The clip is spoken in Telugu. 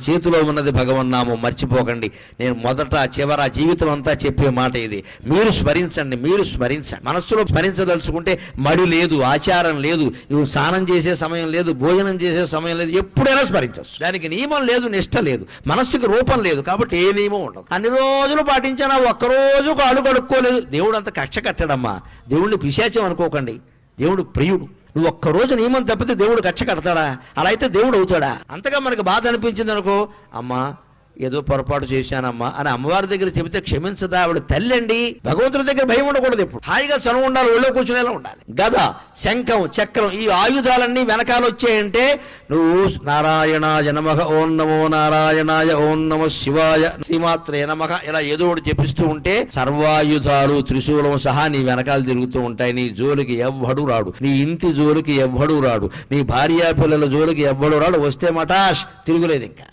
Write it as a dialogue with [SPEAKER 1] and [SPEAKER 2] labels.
[SPEAKER 1] చేతిలో ఉన్నది భగవన్నామం, మర్చిపోకండి. నేను మొదట చివర జీవితం అంతా చెప్పే మాట ఇది. మీరు స్మరించండి. మనస్సులో స్మరించదలుచుకుంటే మడి లేదు, ఆచారం లేదు, స్నానం చేసే సమయం లేదు, భోజనం చేసే సమయం లేదు, ఎప్పుడైనా స్మరించవచ్చు. దానికి నియమం లేదు, నిష్ట లేదు, మనస్సుకి రూపం లేదు, కాబట్టి ఏ నియమం ఉండదు. అన్ని రోజులు పాటించినా ఒక్కరోజు కాళ్ళు కడుక్కోలేదు, దేవుడు అంత కక్ష కట్టడమ్మా. దేవుడిని పిశాచం అనుకోకండి, దేవుడు ప్రియుడు. నువ్వు ఒక్కరోజు నియమం తప్పితే దేవుడు కక్ష కడతాడా? అలా అయితే దేవుడు అవుతాడా? అంతగా మనకు బాధ అనిపించింది అనుకో, అమ్మా ఏదో పొరపాటు చేశానమ్మా అని అమ్మవారి దగ్గర చెబితే క్షమించదా? ఆవిడ తల్లి అండి. భగవంతుడి దగ్గర భయం ఉండకూడదు, ఎప్పుడు హాయిగా చనువు ఉండాలి, ఒళ్ళో కూర్చునేలా ఉండాలి. గద, శంఖం, చక్రం, ఈ ఆయుధాలన్నీ వెనకాల వచ్చాయంటే నువ్వు నారాయణాయ నమః, ఓం నమో నారాయణాయ, ఓం నమః శివాయ, శ్రీమాత్రే నమః ఇలా ఏదో ఒకటి చెప్పిస్తూ ఉంటే సర్వాయుధాలు త్రిశూలం సహా నీ వెనకాల తిరుగుతూ ఉంటాయి. నీ జోలికి ఎవ్వడు రాడు, నీ ఇంటి జోలికి ఎవ్వడు రాడు, నీ భార్యా పిల్లల జోలికి ఎవ్వడు రాడు. వస్తే మటాష్, తిరుగులేదు ఇంకా.